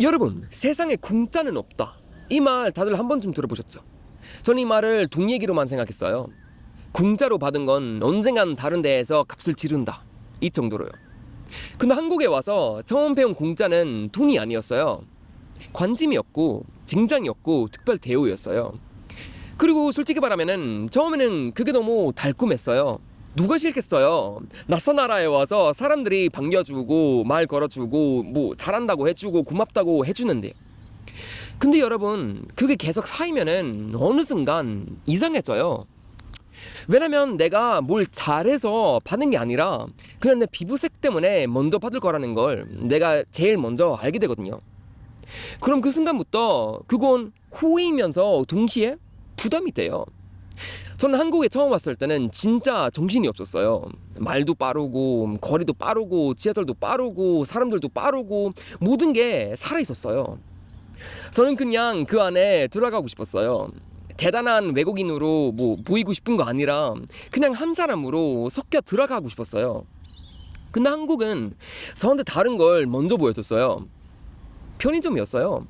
여러분, 세상에 공짜는 없다. 이 말 다들 한 번쯤 들어보셨죠? 전 이 말을 돈 얘기로만 생각했어요. 공짜로 받은 건 언젠간 다른 데에서 값을 지른다. 이 정도로요. 근데 한국에 와서 처음 배운 공짜는 돈이 아니었어요. 관심이었고 직장이었고 특별 대우였어요. 그리고 솔직히 말하면은 처음에는 그게 너무 달콤했어요. 누가 싫겠어요. 낯선 나라에 와서 사람들이 반겨주고 말 걸어주고 뭐 잘한다고 해주고 고맙다고 해주는데, 근데 여러분 그게 계속 쌓이면은 어느 순간 이상해져요. 왜냐면 내가 뭘 잘해서 받는 게 아니라 그냥 내 피부색 때문에 먼저 받을 거라는 걸 내가 제일 먼저 알게 되거든요. 그럼 그 순간부터 그건 호의면서 동시에 부담이 돼요. 저는 한국에 처음 왔을 때는 진짜 정신이 없었어요. 말도 빠르고 거리도 빠르고 지하철도 빠르고 사람들도 빠르고 모든 게 살아있었어요. 저는 그냥 그 안에 들어가고 싶었어요. 대단한 외국인으로 뭐 보이고 싶은 거 아니라 그냥 한 사람으로 섞여 들어가고 싶었어요. 근데 한국은 저한테 다른 걸 먼저 보여줬어요. 편의점이었어요.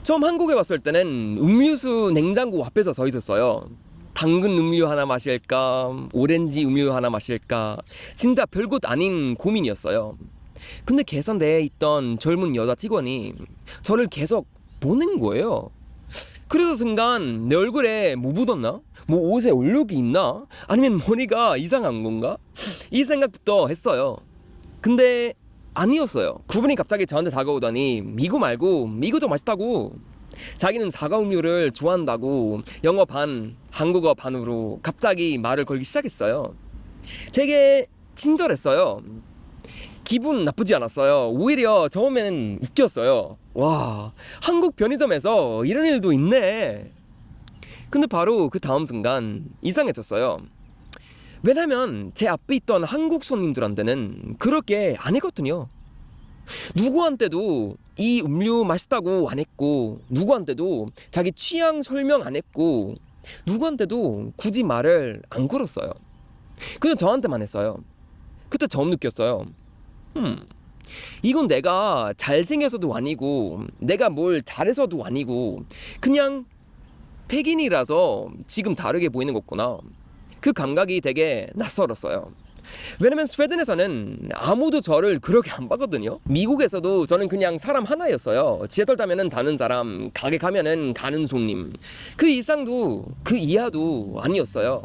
처음 한국에 왔을 때는 음료수 냉장고 앞에서 서 있었어요. 당근 음료 하나 마실까, 오렌지 음료 하나 마실까, 진짜 별것 아닌 고민이었어요. 근데 계산대에 있던 젊은 여자 직원이 저를 계속 보는 거예요. 그래서 순간 내 얼굴에 뭐 묻었나? 뭐 옷에 얼룩이 있나? 아니면 머리가 이상한 건가? 이 생각부터 했어요. 근데 아니었어요. 그분이 갑자기 저한테 다가오더니 이거 말고 이거 좀 맛있다고, 자기는 사과 음료를 좋아한다고 영어 반 한국어 반으로 갑자기 말을 걸기 시작했어요. 되게 친절했어요. 기분 나쁘지 않았어요. 오히려 처음에는 웃겼어요. 와, 한국 편의점에서 이런 일도 있네. 근데 바로 그 다음 순간 이상해졌어요. 왜냐면 제 앞에 있던 한국 손님들한테는 그렇게 안 했거든요. 누구한테도 이 음료 맛있다고 안 했고, 누구한테도 자기 취향 설명 안 했고, 누구한테도 굳이 말을 안 걸었어요. 그냥 저한테만 했어요. 그때 처음 느꼈어요. 이건 내가 잘생겨서도 아니고 내가 뭘 잘해서도 아니고 그냥 백인이라서 지금 다르게 보이는 거구나. 그 감각이 되게 낯설었어요. 왜냐면 스웨덴에서는 아무도 저를 그렇게 안 봤거든요. 미국에서도 저는 그냥 사람 하나였어요. 지하철 타면은 다른 사람, 가게 가면은 가는 손님, 그 이상도 그 이하도 아니었어요.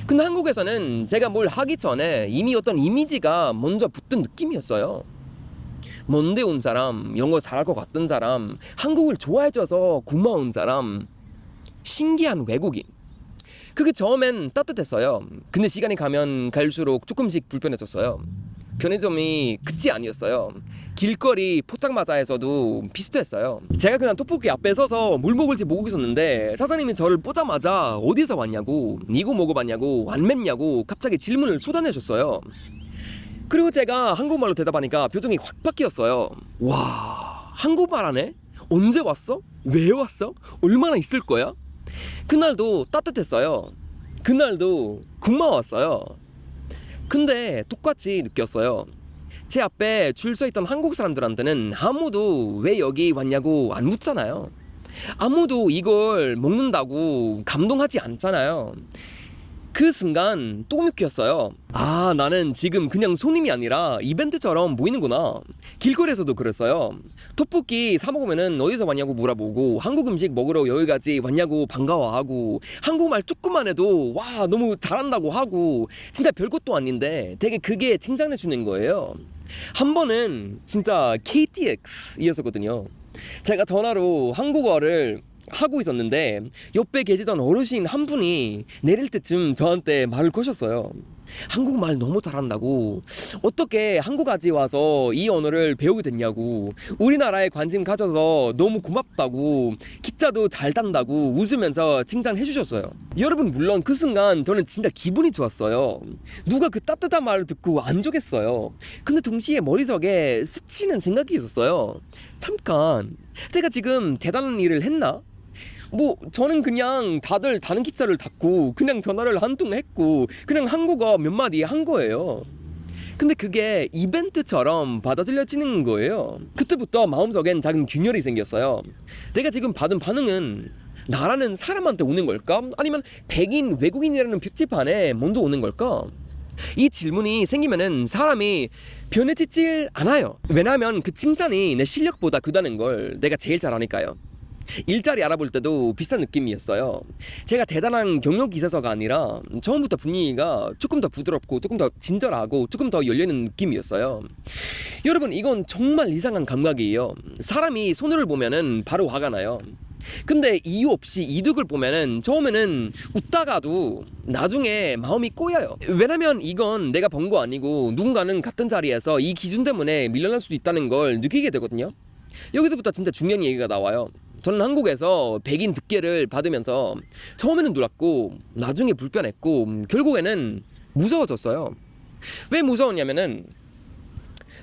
근데 한국에서는 제가 뭘 하기 전에 이미 어떤 이미지가 먼저 붙은 느낌이었어요. 먼데 온 사람, 영어 잘할 것 같은 사람, 한국을 좋아해줘서 고마운 사람, 신기한 외국인. 그게 처음엔 따뜻했어요. 근데 시간이 가면 갈수록 조금씩 불편해졌어요. 편의점이 끝이 아니었어요. 길거리 포장마차에서도 비슷했어요. 제가 그냥 떡볶이 앞에 서서 물 먹을지 보고 있었는데 사장님이 저를 보자마자 어디서 왔냐고, 이거 먹어봤냐고, 안 맵냐고 갑자기 질문을 쏟아내셨어요. 그리고 제가 한국말로 대답하니까 표정이 확 바뀌었어요. 와, 한국말 하네? 언제 왔어? 왜 왔어? 얼마나 있을 거야? 그날도 따뜻했어요. 그날도 고마웠어요. 근데 똑같이 느꼈어요. 제 앞에 줄 서 있던 한국 사람들한테는 아무도 왜 여기 왔냐고 안 묻잖아요. 아무도 이걸 먹는다고 감동하지 않잖아요. 그 순간 또 느꼈어요. 아, 나는 지금 그냥 손님이 아니라 이벤트처럼 보이는구나. 길거리에서도 그랬어요. 떡볶이 사 먹으면은 어디서 왔냐고 물어보고, 한국 음식 먹으러 여기까지 왔냐고 반가워하고, 한국말 조금만 해도 와 너무 잘한다고 하고, 진짜 별것도 아닌데 되게 그게 칭찬해 주는 거예요. 한 번은 진짜 KTX이었거든요. 제가 전화로 한국어를 하고 있었는데 옆에 계시던 어르신 한 분이 내릴 때쯤 저한테 말을 거셨어요. 한국말 너무 잘한다고, 어떻게 한국까지 와서 이 언어를 배우게 됐냐고, 우리나라에 관심 가져서 너무 고맙다고, 기차도 잘 탄다고 웃으면서 칭찬해 주셨어요. 여러분, 물론 그 순간 저는 진짜 기분이 좋았어요. 누가 그 따뜻한 말을 듣고 안 좋겠어요. 근데 동시에 머릿속에 스치는 생각이 있었어요. 잠깐, 제가 지금 대단한 일을 했나? 뭐 저는 그냥 다들 다른 기차를 탔고 그냥 전화를 한 통 했고 그냥 한국어 몇 마디 한 거예요. 근데 그게 이벤트처럼 받아들여지는 거예요. 그때부터 마음속엔 작은 균열이 생겼어요. 내가 지금 받은 반응은 나라는 사람한테 오는 걸까? 아니면 백인 외국인이라는 표지판에 먼저 오는 걸까? 이 질문이 생기면은 사람이 변해지질 않아요. 왜냐하면 그 칭찬이 내 실력보다 크다는 걸 내가 제일 잘 아니까요. 일자리 알아볼 때도 비슷한 느낌이었어요. 제가 대단한 경력 있어서가 아니라 처음부터 분위기가 조금 더 부드럽고 조금 더 친절하고 조금 더 열리는 느낌이었어요. 여러분, 이건 정말 이상한 감각이에요. 사람이 손해를 보면은 바로 화가 나요. 근데 이유 없이 이득을 보면은 처음에는 웃다가도 나중에 마음이 꼬여요. 왜냐면 이건 내가 번 거 아니고 누군가는 같은 자리에서 이 기준 때문에 밀려날 수도 있다는 걸 느끼게 되거든요. 여기서부터 진짜 중요한 얘기가 나와요. 저는 한국에서 백인 득계를 받으면서 처음에는 놀랐고 나중에 불편했고 결국에는 무서워졌어요. 왜 무서웠냐면은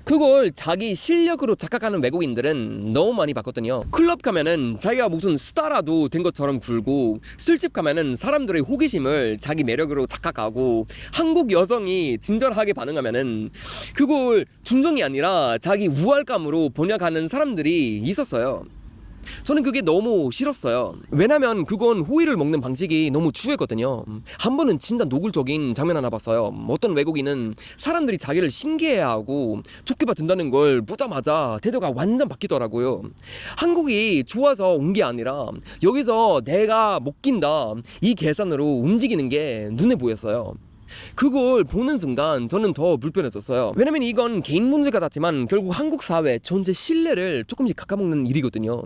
그걸 자기 실력으로 착각하는 외국인들은 너무 많이 봤거든요. 클럽 가면은 자기가 무슨 스타라도 된 것처럼 굴고, 술집 가면은 사람들의 호기심을 자기 매력으로 착각하고, 한국 여성이 친절하게 반응하면은 그걸 존중이 아니라 자기 우월감으로 번역하는 사람들이 있었어요. 저는 그게 너무 싫었어요. 왜냐면 그건 호의를 먹는 방식이 너무 추했거든요. 한 번은 진짜 노골적인 장면 하나 봤어요. 어떤 외국인은 사람들이 자기를 신기해하고 좋게 봐준다는 걸 보자마자 태도가 완전 바뀌더라고요. 한국이 좋아서 온 게 아니라 여기서 내가 먹긴다 이 계산으로 움직이는 게 눈에 보였어요. 그걸 보는 순간 저는 더 불편해졌어요. 왜냐면 이건 개인 문제가 같지만 결국 한국 사회 전체 신뢰를 조금씩 깎아먹는 일이거든요.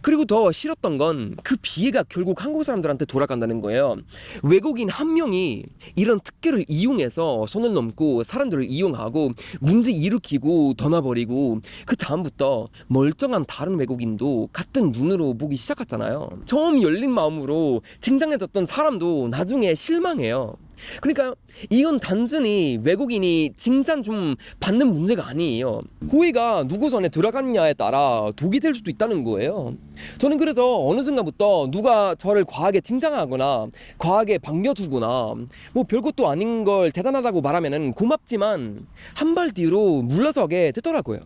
그리고 더 싫었던 건 그 비애가 결국 한국 사람들한테 돌아간다는 거예요. 외국인 한 명이 이런 특혜를 이용해서 선을 넘고 사람들을 이용하고 문제 일으키고 떠나버리고 그 다음부터 멀쩡한 다른 외국인도 같은 눈으로 보기 시작했잖아요. 처음 열린 마음으로 긴장해졌던 사람도 나중에 실망해요. 그러니까 이건 단순히 외국인이 칭찬 좀 받는 문제가 아니에요. 호의가 누구 손에 들어갔냐에 따라 독이 될 수도 있다는 거예요. 저는 그래서 어느 순간부터 누가 저를 과하게 칭찬하거나 과하게 반겨주거나 뭐 별것도 아닌 걸 대단하다고 말하면은 고맙지만 한 발 뒤로 물러서게 되더라고요.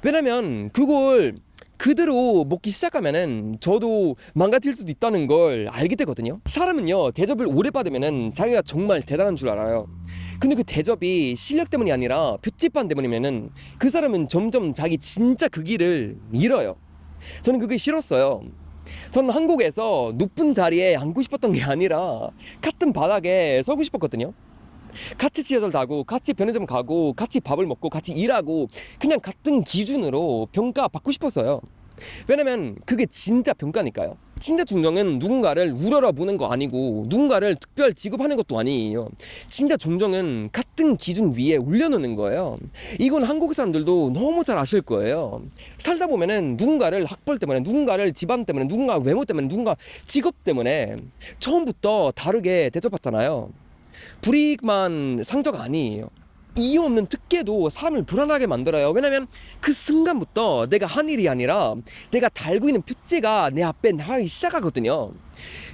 왜냐면 그걸 그대로 먹기 시작하면은 저도 망가질 수도 있다는 걸 알게 되거든요. 사람은요, 대접을 오래 받으면은 자기가 정말 대단한 줄 알아요. 근데 그 대접이 실력 때문이 아니라 표지판 때문이면은 그 사람은 점점 자기 진짜 그 길을 잃어요. 저는 그게 싫었어요. 저는 한국에서 높은 자리에 앉고 싶었던 게 아니라 같은 바닥에 서고 싶었거든요. 같이 지하철 타고 같이 편의점 가고 같이 밥을 먹고 같이 일하고 그냥 같은 기준으로 평가받고 싶었어요. 왜냐면 그게 진짜 평가니까요. 진짜 존경은 누군가를 우러러 보는 거 아니고 누군가를 특별 취급하는 것도 아니에요. 진짜 존경은 같은 기준 위에 올려놓는 거예요. 이건 한국 사람들도 너무 잘 아실 거예요. 살다 보면은 누군가를 학벌 때문에, 누군가를 집안 때문에, 누군가 외모 때문에, 누군가 직업 때문에 처음부터 다르게 대접받잖아요. 불이익만 상처가 아니에요. 이유 없는 특혜도 사람을 불안하게 만들어요. 왜냐면 그 순간부터 내가 한 일이 아니라 내가 달고 있는 표지가 내 앞에 나가기 시작하거든요.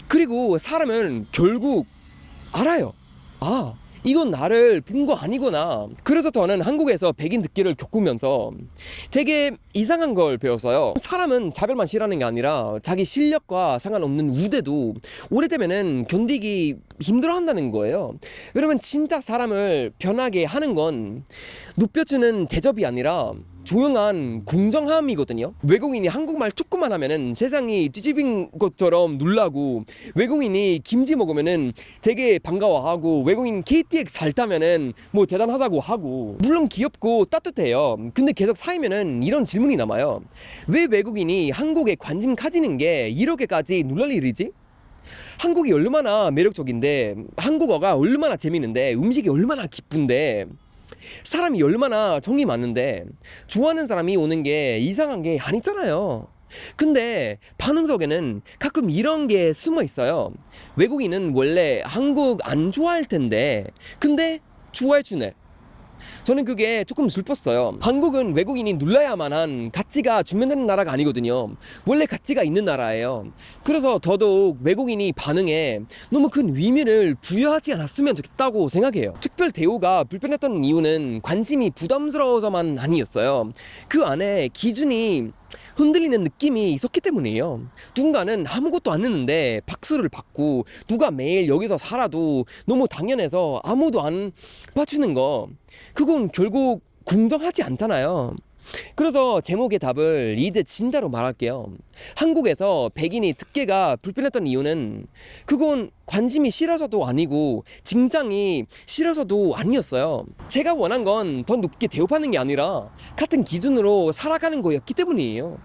그리고 사람은 결국 알아요. 아, 이건 나를 본 거 아니구나. 그래서 저는 한국에서 백인 득기를 겪으면서 되게 이상한 걸 배웠어요. 사람은 자별만 싫어하는 게 아니라 자기 실력과 상관없는 우대도 오래되면은 견디기 힘들어한다는 거예요. 왜냐면 진짜 사람을 변하게 하는 건 높여주는 대접이 아니라 조용한 공정함이거든요. 외국인이 한국말 조금만 하면은 세상이 뒤집힌 것처럼 놀라고, 외국인이 김치 먹으면은 되게 반가워하고, 외국인 KTX 잘 타면은 뭐 대단하다고 하고, 물론 귀엽고 따뜻해요. 근데 계속 사이면은 이런 질문이 남아요. 왜 외국인이 한국에 관심 가지는 게 이렇게까지 놀랄 일이지? 한국이 얼마나 매력적인데, 한국어가 얼마나 재밌는데, 음식이 얼마나 기쁜데, 사람이 얼마나 정이 많은데 좋아하는 사람이 오는 게 이상한 게 아니잖아요. 근데 반응 속에는 가끔 이런 게 숨어 있어요. 외국인은 원래 한국 안 좋아할 텐데 근데 좋아해 주네. 저는 그게 조금 슬펐어요. 한국은 외국인이 눌러야만 한 가치가 주면되는 나라가 아니거든요. 원래 가치가 있는 나라예요. 그래서 더더욱 외국인이 반응에 너무 큰 의미를 부여하지 않았으면 좋겠다고 생각해요. 특별 대우가 불편했던 이유는 관심이 부담스러워서만 아니었어요. 그 안에 기준이 흔들리는 느낌이 있었기 때문이에요. 누군가는 아무것도 안 했는데 박수를 받고, 누가 매일 여기서 살아도 너무 당연해서 아무도 안 봐주는 거, 그건 결국 공정하지 않잖아요. 그래서 제목의 답을 이제 진짜로 말할게요. 한국에서 백인이 특혜가 불편했던 이유는 그건 관심이 싫어서도 아니고 직장이 싫어서도 아니었어요. 제가 원한 건 더 높게 대우받는 게 아니라 같은 기준으로 살아가는 거였기 때문이에요.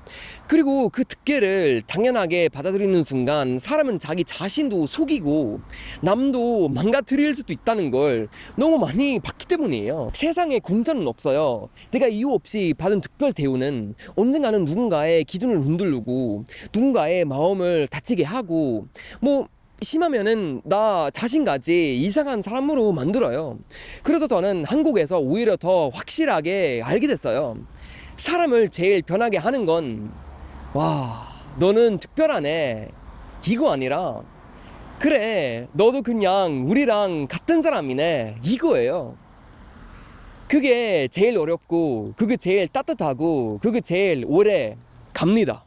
그리고 그 특혜를 당연하게 받아들이는 순간 사람은 자기 자신도 속이고 남도 망가뜨릴 수도 있다는 걸 너무 많이 봤기 때문이에요. 세상에 공짜는 없어요. 내가 이유 없이 받은 특별 대우는 언젠가는 누군가의 기준을 흔들고 누군가의 마음을 다치게 하고, 뭐 심하면은 나 자신까지 이상한 사람으로 만들어요. 그래서 저는 한국에서 오히려 더 확실하게 알게 됐어요. 사람을 제일 변하게 하는 건, 와, 너는 특별하네, 이거 아니라, 그래, 너도 그냥 우리랑 같은 사람이네, 이거예요. 그게 제일 어렵고, 그게 제일 따뜻하고, 그게 제일 오래 갑니다.